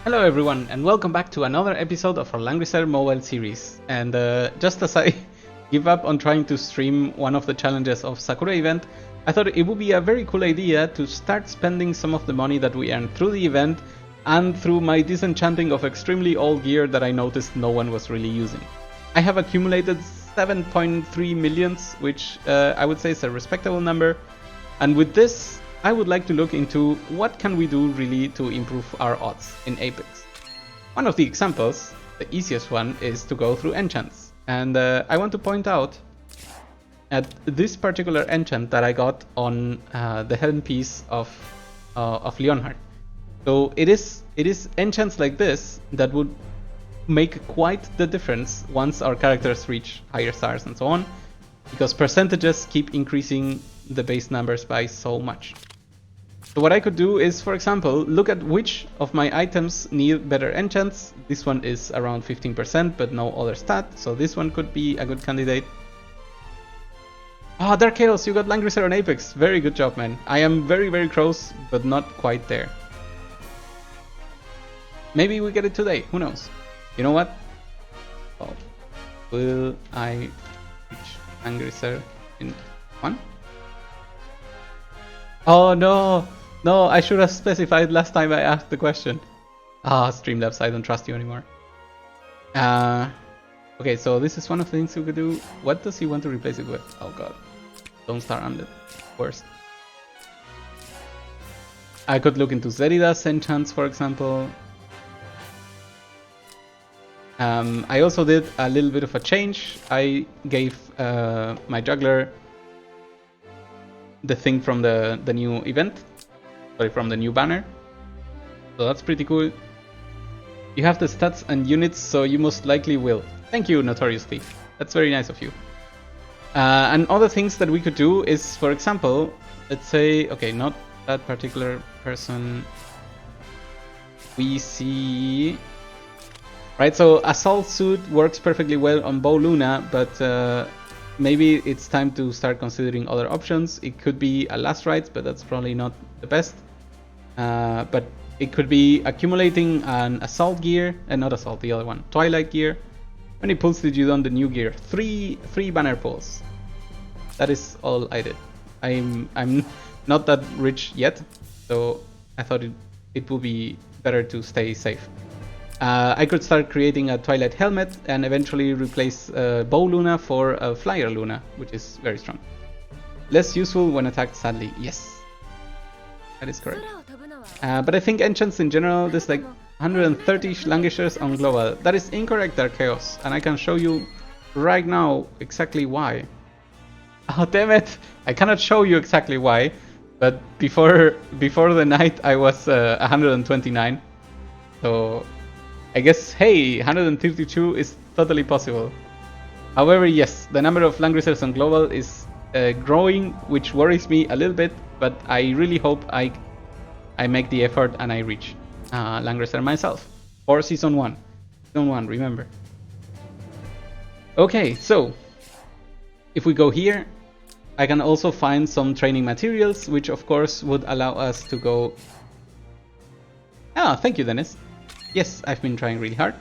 Hello everyone and welcome back to another episode of our Langrisser mobile series. And just as I give up on trying to stream one of the challenges of Sakura event, I thought it would be a very cool idea to start spending some of the money that we earned through the event and through my disenchanting of extremely old gear that I noticed no one was really using. I have accumulated 7.3 millions, which I would say is a respectable number, and with this I would like to look into what can we do really to improve our odds in Apex. One of the examples, the easiest one, is to go through enchants. And I want to point out at this particular enchant that I got on the helm piece of Leonhardt. So it is enchants like this that would make quite the difference once our characters reach higher stars and so on, because percentages keep increasing the base numbers by so much. So what I could do is, for example, look at which of my items need better enchants. This one is around 15%, but no other stat, so this one could be a good candidate. Ah, Dark Chaos, you got Langrisser on Apex. Very good job, man. I am very, very close, but not quite there. Maybe we get it today, who knows? You know what? Oh, will I reach Langrisser in one? Oh no! No, I should have specified last time I asked the question. Ah, Streamlabs, I don't trust you anymore. Okay, so this is one of the things we could do. What does he want to replace it with? Oh god. Don't Star Amulet. Worst. I could look into Zerida's enchants, for example. I also did a little bit of a change. I gave my juggler the thing from the new event. Sorry, from the new banner. So that's pretty cool. You have the stats and units, so you most likely will. Thank you, Notorious Thief. That's very nice of you. And other things that we could do is, for example, let's say, okay, not that particular person. We see... Right, so Assault Suit works perfectly well on Bow Luna, but maybe it's time to start considering other options. It could be a Last Rites, but that's probably not the best. But it could be accumulating an Assault gear, and not Assault, the other one, Twilight gear. How many pulls did you do on the new gear? Three banner pulls. That is all I did. I'm not that rich yet, so I thought it would be better to stay safe. I could start creating a Twilight helmet and eventually replace Bow Luna for a Flyer Luna, which is very strong. Less useful when attacked, sadly. Yes, that is correct. But I think enchants in general, there's like 130 Langrissers on global. That is incorrect, Dark Chaos, and I can show you right now exactly why. Oh damn it! I cannot show you exactly why, but before the night I was 129, so I guess, hey, 152 is totally possible. However, yes, the number of Langrissers on global is growing, which worries me a little bit, but I really hope I make the effort and I reach Langrisser myself. For Season 1. Season 1, remember. Okay, so if we go here, I can also find some training materials, which of course would allow us to go... Ah, thank you, Dennis. Yes, I've been trying really hard.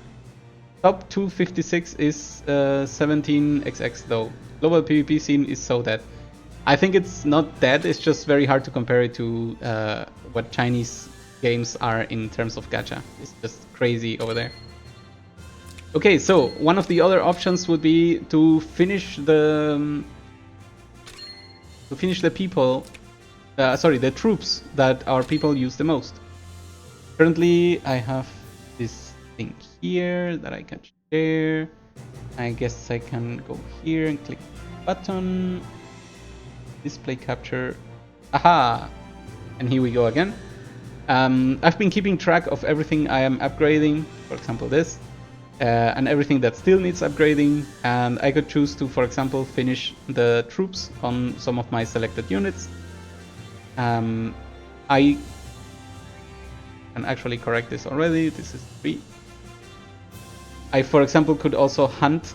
Top 256 is 17xx though. Global PvP scene is so dead. I think it's not dead, it's just very hard to compare it to what Chinese games are in terms of gacha. It's just crazy over there. Okay, so one of the other options would be to finish the people, the troops that our people use the most. Currently, I have this thing here that I can share. I guess I can go here and click button, display capture. Aha! And here we go again. I've been keeping track of everything I am upgrading, for example this, and everything that still needs upgrading, and I could choose to, for example, finish the troops on some of my selected units. I can actually correct this already. This is 3. I, for example, could also hunt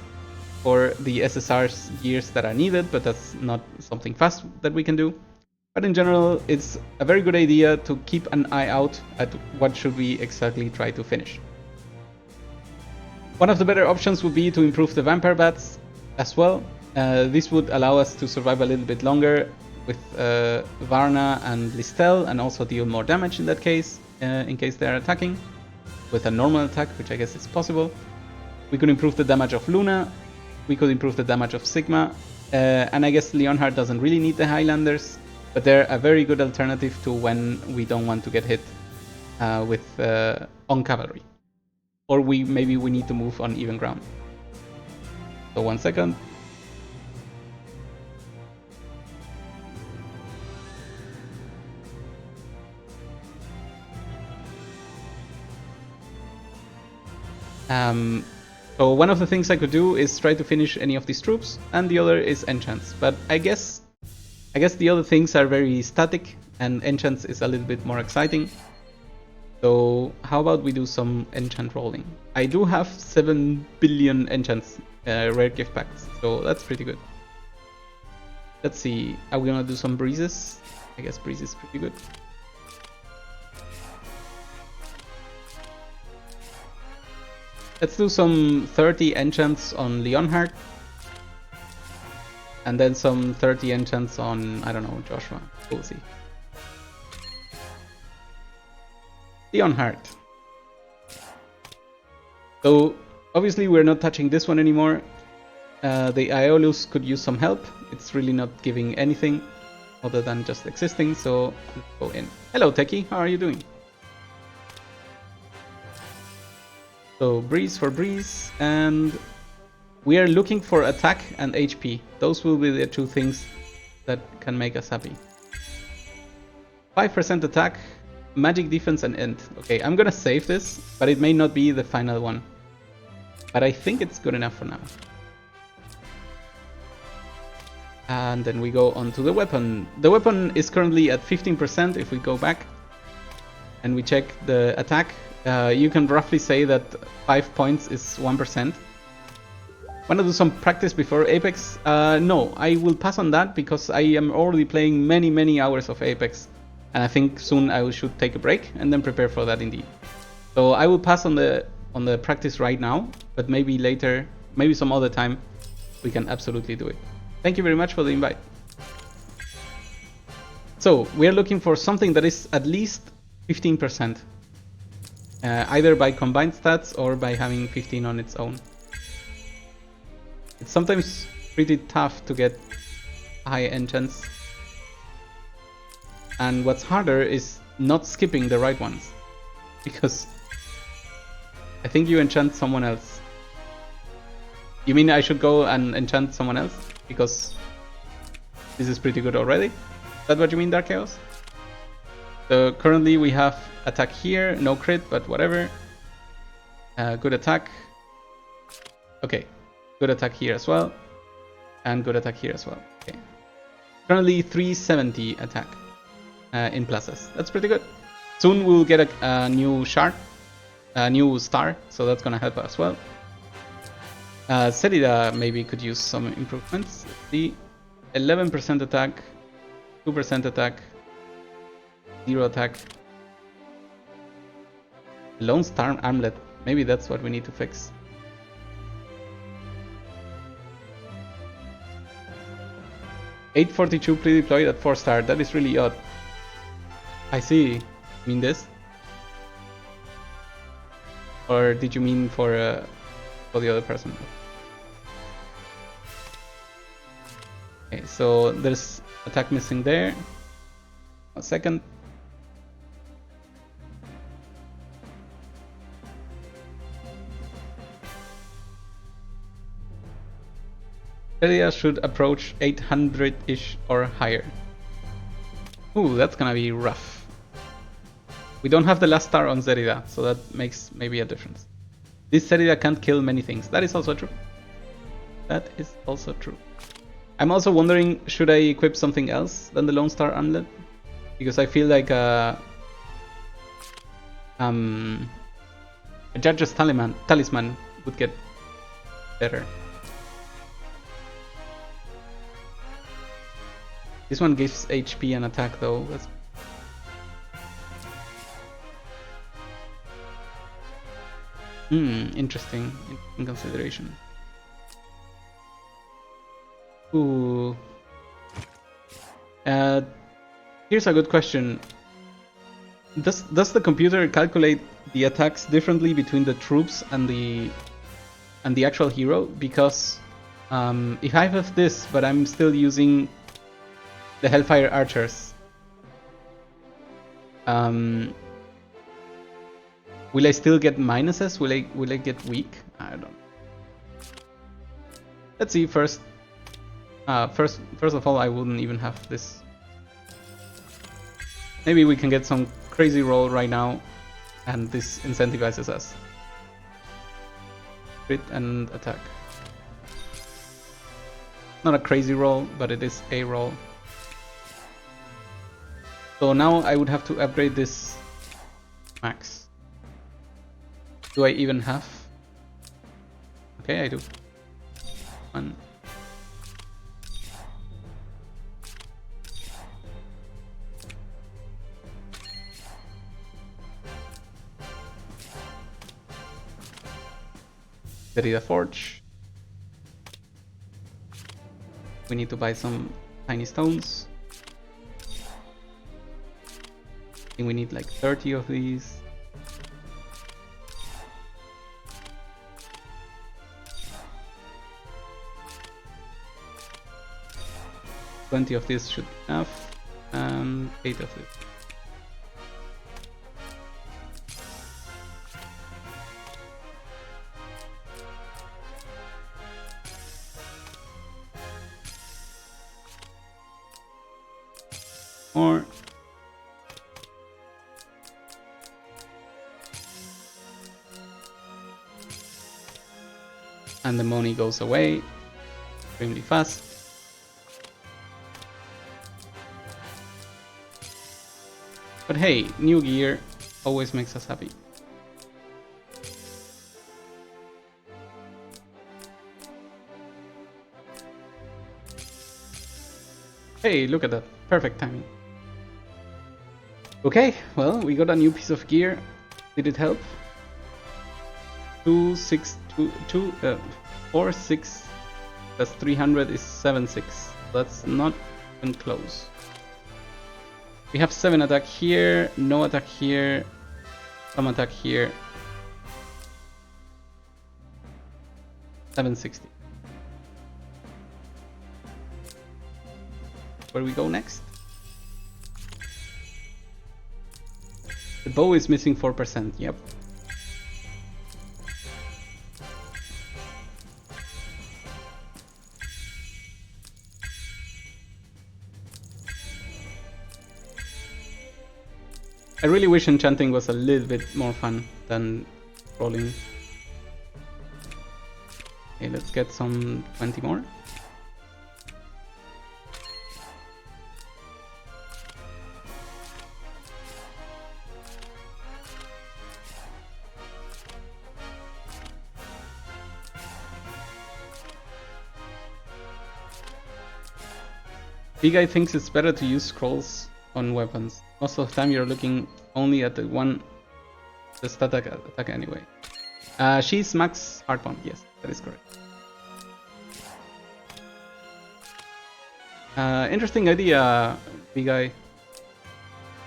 for the SSR's gears that are needed, but that's not something fast that we can do. But in general, it's a very good idea to keep an eye out at what should we exactly try to finish. One of the better options would be to improve the vampire bats as well. This would allow us to survive a little bit longer with Varna and Listel, and also deal more damage in that case, in case they are attacking with a normal attack, which I guess is possible. We could improve the damage of Luna, we could improve the damage of Sigma, and I guess Leonhard doesn't really need the Highlanders, but they're a very good alternative to when we don't want to get hit with on cavalry. Or maybe we need to move on even ground. So 1 second. So one of the things I could do is try to finish any of these troops, and the other is enchants. But I guess the other things are very static, and enchants is a little bit more exciting. So how about we do some enchant rolling? I do have 7 billion enchants, rare gift packs, so that's pretty good. Let's see, are we gonna do some breezes? I guess breeze is pretty good. Let's do some 30 enchants on Leonhard. And then some 30 enchants on, I don't know, Joshua. We'll see. Leonhard. So, obviously we're not touching this one anymore. The Aeolus could use some help. It's really not giving anything other than just existing, so let's go in. Hello Techie, how are you doing? So breeze for breeze, and we are looking for attack and HP. Those will be the two things that can make us happy. 5% attack, magic defense and end. Okay, I'm gonna save this, but it may not be the final one. But I think it's good enough for now. And then we go on to the weapon. The weapon is currently at 15% if we go back and we check the attack. You can roughly say that 5 points is 1%. Wanna do some practice before Apex? No, I will pass on that because I am already playing many hours of Apex. And I think soon I should take a break and then prepare for that indeed. So I will pass on the practice right now, but maybe later, maybe some other time, we can absolutely do it. Thank you very much for the invite. So we are looking for something that is at least 15%. Either by combined stats or by having 15 on its own. It's sometimes pretty tough to get high enchants. And what's harder is not skipping the right ones. Because I think you enchant someone else. You mean I should go and enchant someone else? Because this is pretty good already? Is that what you mean, Dark Chaos? So currently we have attack here, no crit, but whatever. Good attack. Okay, good attack here as well. And good attack here as well. Okay. Currently 370 attack in pluses. That's pretty good. Soon we'll get a new shard, a new star, so that's gonna help as well. Selida maybe could use some improvements. The 11% attack, 2% attack, 0 attack. Lone Star Armlet, maybe that's what we need to fix. $842 pre-deployed at 4-star, that is really odd. I see. You mean this? Or did you mean for the other person? Okay, so there's attack missing there. A second. Area should approach 800-ish or higher. Ooh, that's gonna be rough. We don't have the last star on Zerida, so that makes maybe a difference. This Zerida can't kill many things. That is also true. That is also true. I'm also wondering, should I equip something else than the Lone Star Amulet? Because I feel like a Judge's Talisman would get better. This one gives HP and attack though. That's interesting in consideration. Ooh. Here's a good question. Does the computer calculate the attacks differently between the troops and the actual hero? Because if I have this, but I'm still using the Hellfire Archers, will I still get minuses? Will I get weak? I don't know. Let's see first. First of all, I wouldn't even have this. Maybe we can get some crazy roll right now, and this incentivizes us. Crit and attack. Not a crazy roll, but it is a roll. So now I would have to upgrade this max. Do I even have? Okay, I do. One. Derrida Forge. We need to buy some tiny stones. I think we need like 30 of these. $20 of this should be enough, and 8 of this. More. And the money goes away extremely fast. But hey, new gear always makes us happy. Hey, look at that. Perfect timing. Okay, well, we got a new piece of gear. Did it help? 4, 6 plus 300 is 7-6. That's not even close. We have 7 attack here, no attack here, some attack here. 760. Where we go next? The bow is missing 4%, yep. I really wish Enchanting was a little bit more fun than rolling. Okay, let's get some 20 more. Big Guy thinks it's better to use scrolls on weapons. Most of the time you're looking only at the stat attack anyway. She's max hard bomb, yes, that is correct. Interesting idea, Big Guy.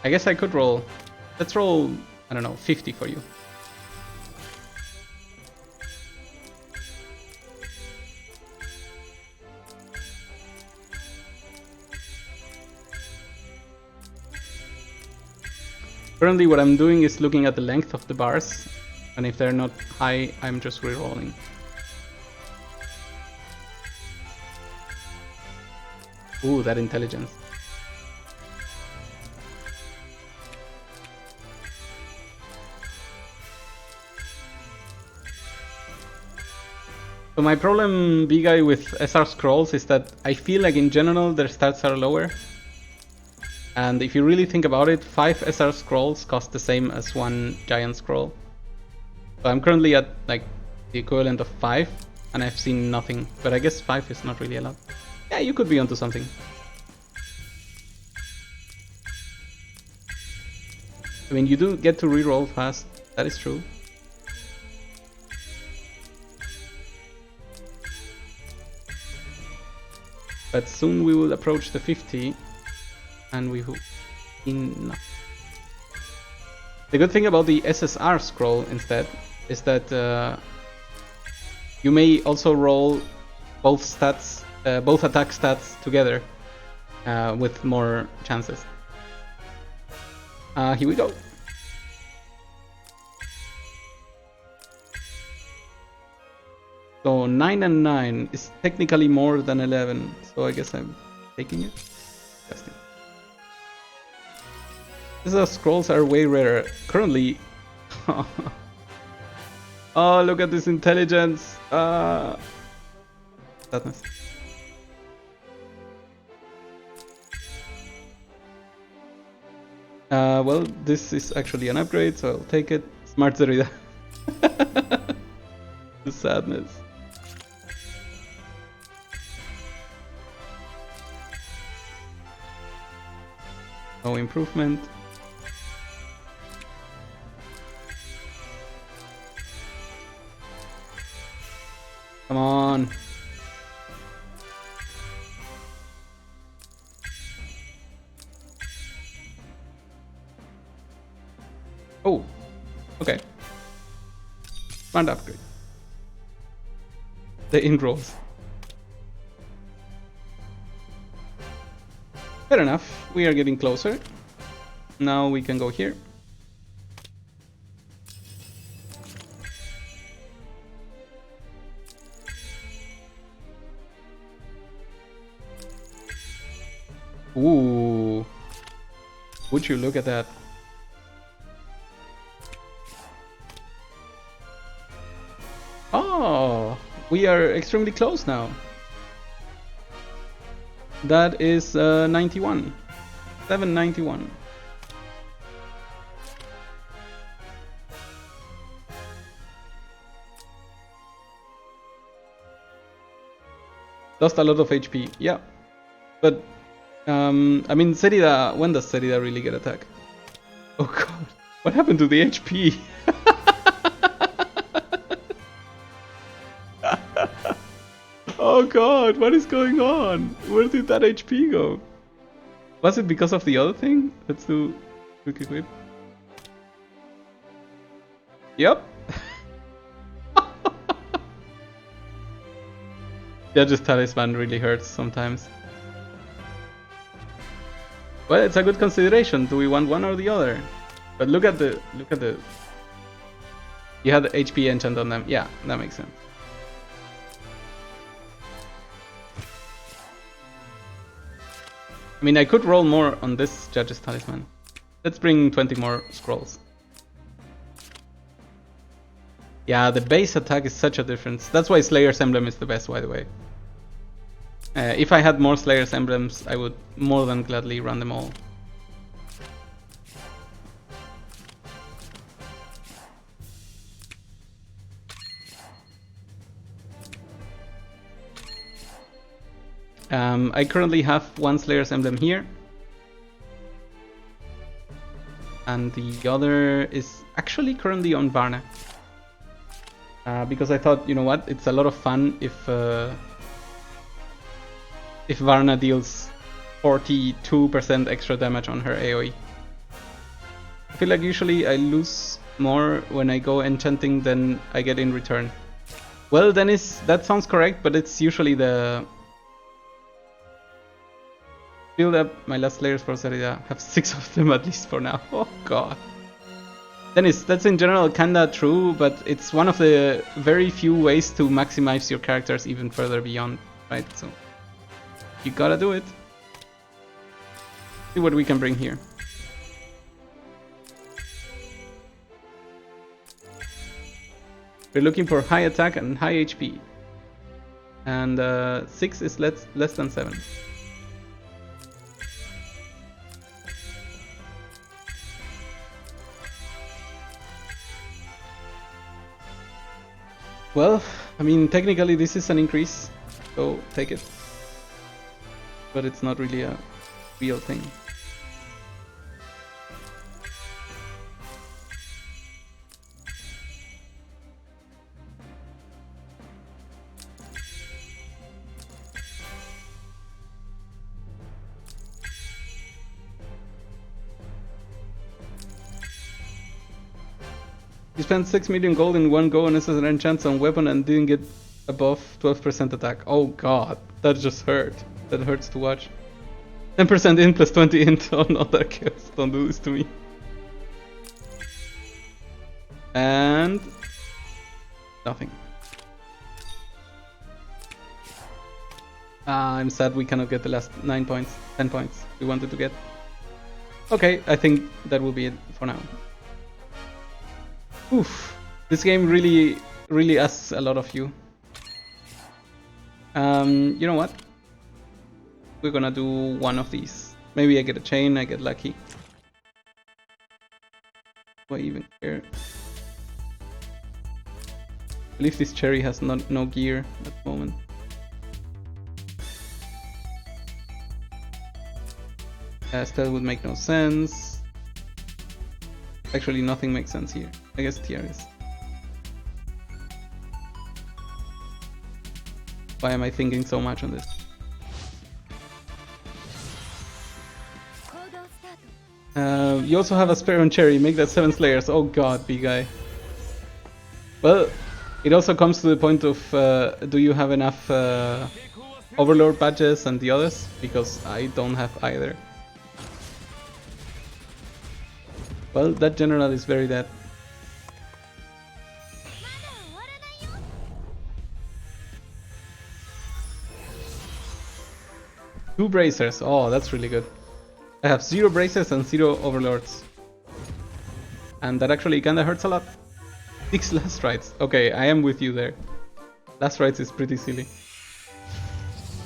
I guess I could roll. Let's roll, I don't know, 50 for you. Currently what I'm doing is looking at the length of the bars, and if they're not high, I'm just rerolling. Ooh, that intelligence. So my problem, Big Guy, with SR scrolls is that I feel like in general their stats are lower. And if you really think about it, 5 SR scrolls cost the same as 1 giant scroll. So I'm currently at like the equivalent of 5, and I've seen nothing. But I guess 5 is not really a lot. Yeah, you could be onto something. I mean, you do get to reroll fast, that is true. But soon we will approach the 50, and we will enough. The good thing about the SSR scroll instead is that you may also roll both stats, both attack stats together with more chances. Here we go. So 9 and 9 is technically more than 11, so I guess I'm taking it. Testing. These scrolls are way rarer. Currently... Oh, look at this intelligence! Sadness. Well, this is actually an upgrade, so I'll take it. Smart Zerida. The sadness. No improvement. Come on. Oh, okay. Smart upgrade. The ingrowth. Fair enough, we are getting closer. Now we can go here. Ooh. Would you look at that? Oh, we are extremely close now. That is 91. 791. Lost a lot of HP, yeah. But, I mean, Zerida, when does Zerida really get attack? Oh god, what happened to the HP? Oh god, what is going on? Where did that HP go? Was it because of the other thing? Let's do quick equip. Yep. Yeah, just talisman really hurts sometimes. Well, it's a good consideration. Do we want one or the other? But look at the You had the HP enchant on them. Yeah, that makes sense. I mean, I could roll more on this Judge's Talisman. Let's bring 20 more scrolls. Yeah, the base attack is such a difference. That's why Slayer's Emblem is the best, by the way. If I had more Slayer's Emblems, I would more than gladly run them all. I currently have one Slayer's Emblem here. And the other is actually currently on Varna. Because I thought, you know what, it's a lot of fun if Varna deals 42% extra damage on her AoE. I feel like usually I lose more when I go enchanting than I get in return. Well, Dennis, that sounds correct, but it's usually the... Build up my last layers for Zerida. Have 6 of them at least for now. Oh god. Dennis, that's in general kinda true, but it's one of the very few ways to maximize your characters even further beyond, right? So you gotta do it. See what we can bring here. We're looking for high attack and high HP. And 6 is less than 7. Well, I mean, technically this is an increase, so take it. But it's not really a real thing. You spent 6 million gold in one go on an enchant on weapon and didn't get above 12% attack. Oh god, that just hurt. That hurts to watch. 10% in plus 20 int. Oh no, that kills. Don't do this to me. And nothing. I'm sad we cannot get the last 9 points, 10 points we wanted to get. Okay, I think that will be it for now. Oof, this game really asks a lot of you. You know what? We're gonna do one of these. Maybe I get a chain, I get lucky. Do I even care? I believe this cherry has no gear at the moment. Still would make no sense. Actually, nothing makes sense here. I guess tiaras. Why am I thinking so much on this? You also have a spare on cherry. Make that 7 slayers. Oh god, big guy. Well, it also comes to the point of do you have enough overlord badges and the others? Because I don't have either. Well, that general is very dead. Two bracers. Oh, that's really good. I have 0 bracers and 0 overlords. And that actually kinda hurts a lot. 6 last rights. Okay, I am with you there. Last rights is pretty silly.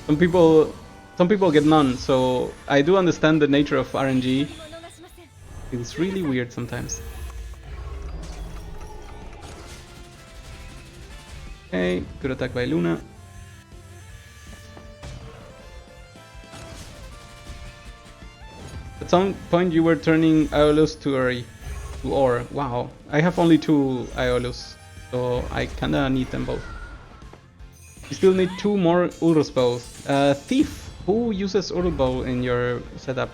Some people get none, so I do understand the nature of RNG. Feels really weird sometimes. Okay, good attack by Luna. At some point you were turning Aeolus to ore. Wow, I have only 2 Aeolus, so I kinda need them both. You still need 2 more Urus bows. Thief, who uses Urus bow in your setup?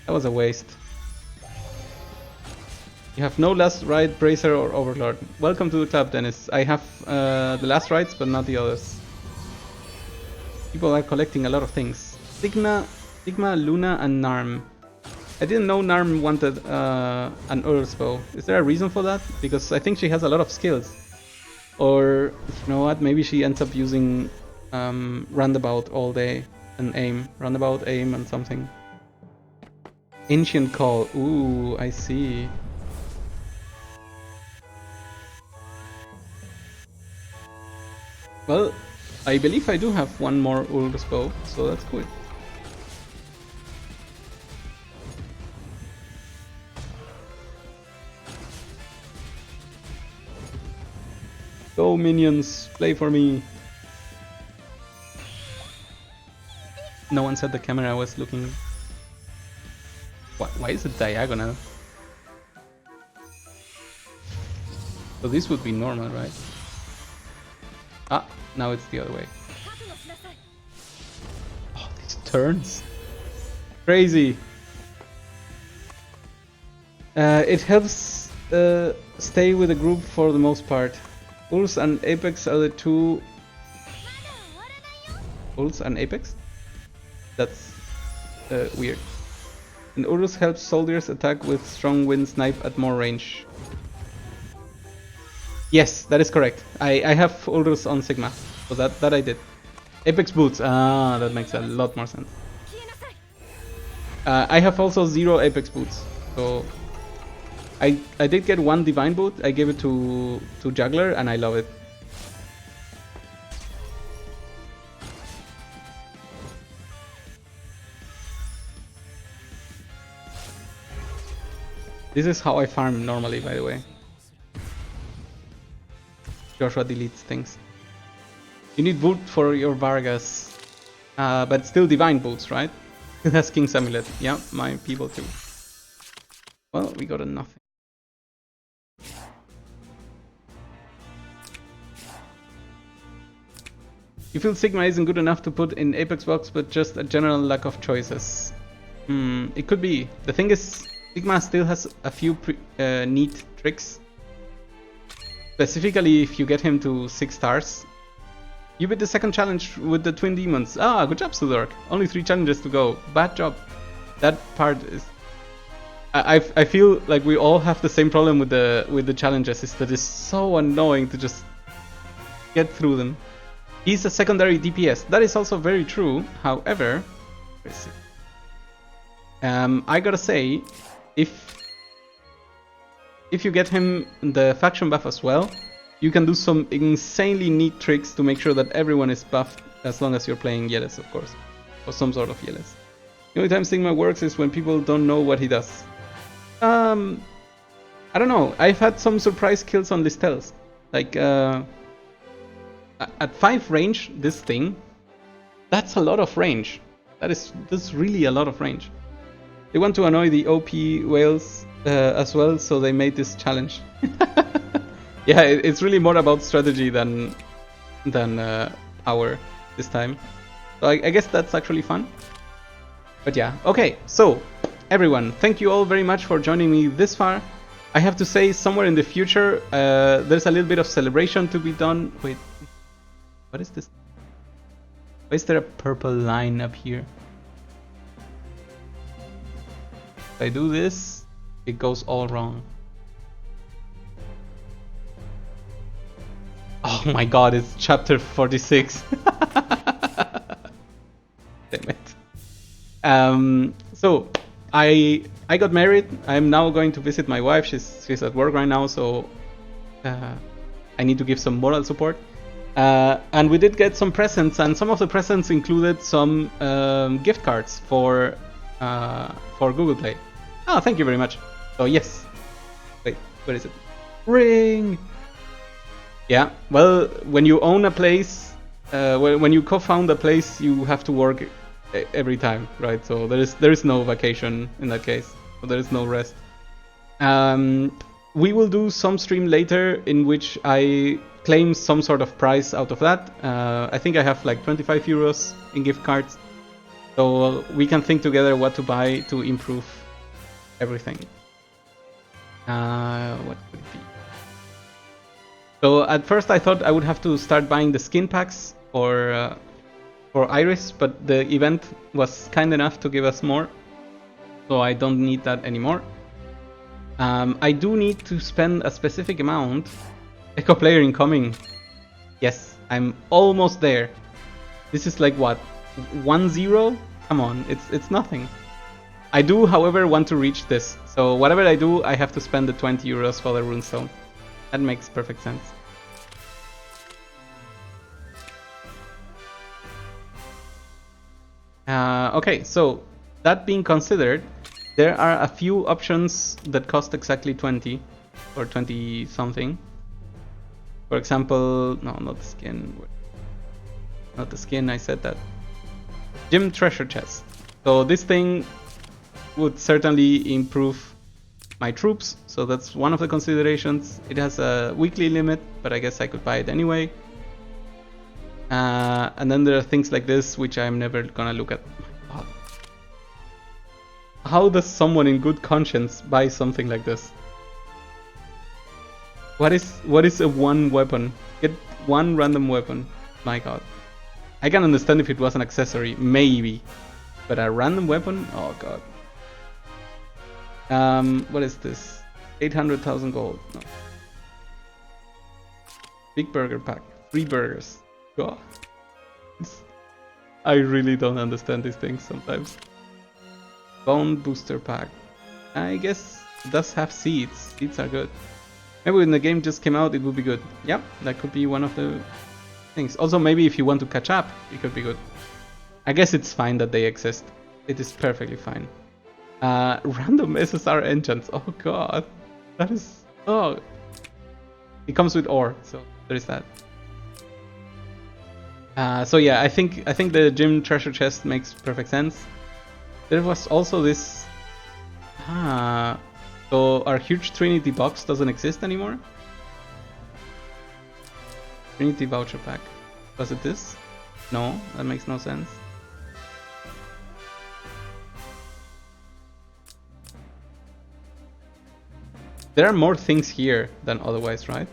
That was a waste. You have no last right, bracer or overlord. Welcome to the club, Dennis. I have the last rights, but not the others. People are collecting a lot of things. Sigma, Luna, and Narm. I didn't know Narm wanted an Urus bow. Is there a reason for that? Because I think she has a lot of skills. Or, you know what, maybe she ends up using roundabout all day and aim. Roundabout, aim, and something. Ancient Call. Ooh, I see. Well, I believe I do have one more Urus bow, so that's cool. Go minions, play for me. No one said the camera was looking. Why is it diagonal? So this would be normal, right? Ah, now it's the other way. Oh, these turns. Crazy. It helps stay with the group for the most part. Ulls and Apex are the 2... Ulls and Apex? That's weird. And Urus helps soldiers attack with strong wind snipe at more range. Yes, that is correct. I have Urus on Sigma, so that I did. Apex boots, that makes a lot more sense. I have also 0 Apex boots, so I did get 1 divine boot. I gave it to Juggler, and I love it. This is how I farm normally, by the way. Joshua deletes things. You need boot for your Vargas, but still divine boots, right? It has King's Amulet. Yeah, my people too. Well, we got a nothing. You feel Sigma isn't good enough to put in Apex box, but just a general lack of choices. It could be. The thing is, Sigma still has a few neat tricks. Specifically, if you get him to 6 stars. You beat the second challenge with the Twin Demons. Ah, good job, Sudark. Only 3 challenges to go. Bad job. That part is... I feel like we all have the same problem with the challenges. Is that it's so annoying to just get through them. He's a secondary DPS. That is also very true. However, let's see. I gotta say, if you get him the faction buff as well, you can do some insanely neat tricks to make sure that everyone is buffed, as long as you're playing Yeles, of course, or some sort of Yeles. The only time Sigma works is when people don't know what he does. I don't know. I've had some surprise kills on Listels. Like, at 5 range, this thing, that's a lot of range. That's really a lot of range. They want to annoy the OP whales as well, so they made this challenge. Yeah, it's really more about strategy than power this time. So I guess that's actually fun. But yeah, okay, so everyone, thank you all very much for joining me this far. I have to say, somewhere in the future, there's a little bit of celebration to be done. Wait, what is this? Why is there a purple line up here? If I do this, it goes all wrong. Oh my god, it's chapter 46. Damn it. So I got married. I'm now going to visit my wife. She's at work right now, so I need to give some moral support. And we did get some presents, and some of the presents included some gift cards for Google Play. Oh, thank you very much. So yes. Wait, where is it? Ring! Yeah, well, when you own a place, when you co-found a place, you have to work every time, right? So there is no vacation in that case. So there is no rest. We will do some stream later in which I claim some sort of prize out of that. I think I have like 25 euros in gift cards. So we can think together what to buy to improve everything. What could it be? So at first I thought I would have to start buying the skin packs for Iris, but the event was kind enough to give us more. So I don't need that anymore. I do need to spend a specific amount. Echo player incoming. Yes, I'm almost there. This is like what? 1-0? Come on, it's nothing. I do, however, want to reach this. So whatever I do, I have to spend the 20 euros for the runestone. That makes perfect sense. Okay, so that being considered, there are a few options that cost exactly 20 or 20 something. For example, no, not the skin. Not the skin, I said that. Gym treasure chest. So this thing would certainly improve my troops, so that's one of the considerations. It has a weekly limit, but I guess I could buy it anyway. And then there are things like this, which I'm never gonna look at. Oh. How does someone in good conscience buy something like this? What is a one weapon? Get one random weapon. My god. I can understand if it was an accessory, maybe. But a random weapon? Oh god. What is this? 800,000 gold. No. Big burger pack. 3 burgers. God. I really don't understand these things sometimes. Bone booster pack. I guess it does have seeds. Seeds are good. Maybe when the game just came out, it would be good. Yeah, that could be one of the things. Also, maybe if you want to catch up, it could be good. I guess it's fine that they exist. It is perfectly fine. Random SSR enchants. Oh god, that is... Oh, it comes with ore, so there is that. So yeah, I think the gym treasure chest makes perfect sense. There was also this... So our huge Trinity box doesn't exist anymore? Trinity voucher pack. Was it this? No, that makes no sense. There are more things here than otherwise, right?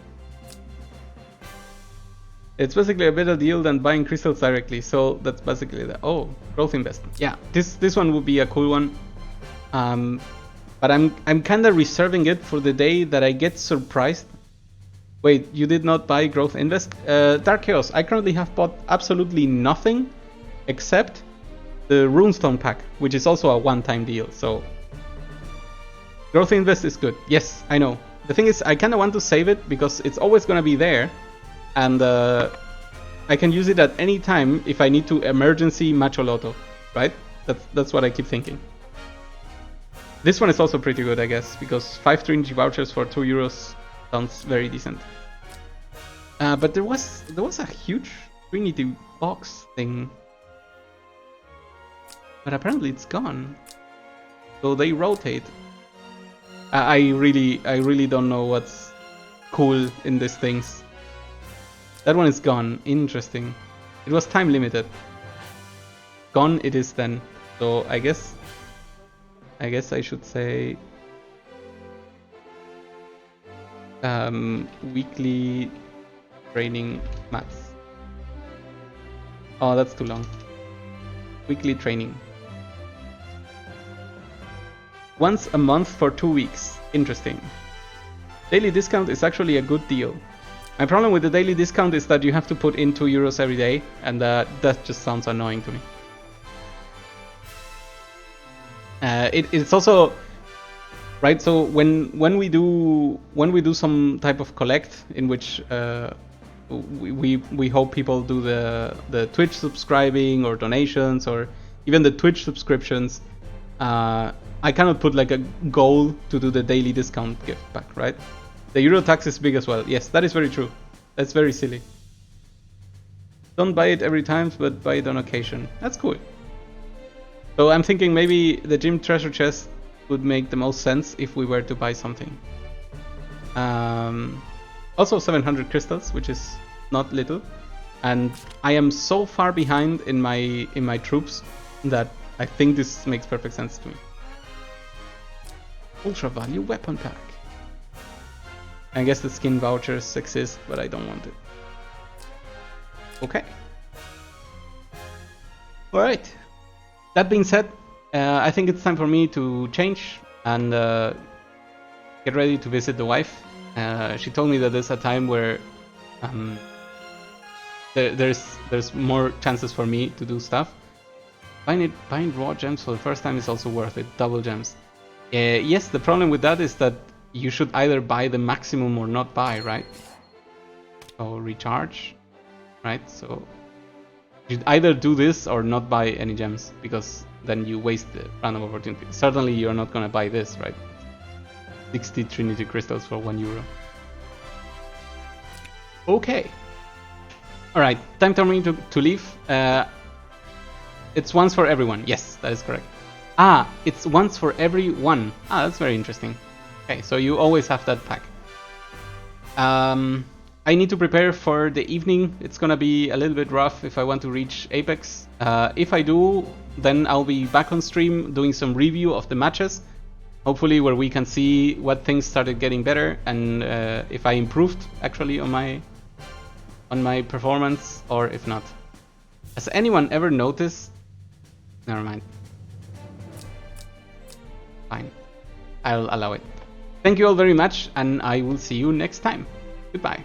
It's basically a better deal than buying crystals directly. So that's basically the growth investment. Yeah, this one would be a cool one. But I'm kind of reserving it for the day that I get surprised. Wait, you did not buy growth invest? Dark Chaos. I currently have bought absolutely nothing except the Runestone pack, which is also a one-time deal. So growth invest is good. Yes, I know. The thing is, I kind of want to save it because it's always going to be there. And I can use it at any time if I need to emergency Macho Lotto, right? That's what I keep thinking. This one is also pretty good, I guess, because 5 Trinity vouchers for €2 sounds very decent. But there was a huge Trinity box thing, but apparently it's gone. So they rotate. I really don't know what's cool in these things. That one is gone. Interesting. It was time limited. Gone it is then. So I guess I should say weekly training maps. Oh, that's too long. Weekly training. Once a month for 2 weeks. Interesting. Daily discount is actually a good deal. My problem with the daily discount is that you have to put in €2 every day, and that just sounds annoying to me. It's also right. So when we do some type of collect in which we hope people do the Twitch subscribing or donations or even the Twitch subscriptions, I cannot put like a goal to do the daily discount gift back, right? The Euro tax is big as well. Yes, that is very true. That's very silly. Don't buy it every time, but buy it on occasion. That's cool. So I'm thinking maybe the gym treasure chest would make the most sense if we were to buy something. Also 700 crystals, which is not little. And I am so far behind in my troops that I think this makes perfect sense to me. Ultra value weapon pack. I guess the skin vouchers exist, but I don't want it. Okay. Alright. That being said, I think it's time for me to change and get ready to visit the wife. She told me that there's a time where there's more chances for me to do stuff. Buying raw gems for the first time is also worth it. Double gems. Yes, the problem with that is that you should either buy the maximum or not buy, right? So recharge, right? So you'd either do this or not buy any gems, because then you waste the random opportunity. Certainly you're not gonna buy this, right? 60 Trinity crystals for €1. Okay. Alright, time for me to leave. It's once for everyone. Yes, that is correct. It's once for everyone. That's very interesting. Okay, so you always have that pack. I need to prepare for the evening. It's gonna be a little bit rough if I want to reach Apex. If I do, then I'll be back on stream doing some review of the matches. Hopefully where we can see what things started getting better and if I improved actually on my performance or if not. Has anyone ever noticed? Never mind. Fine. I'll allow it. Thank you all very much, and I will see you next time. Goodbye.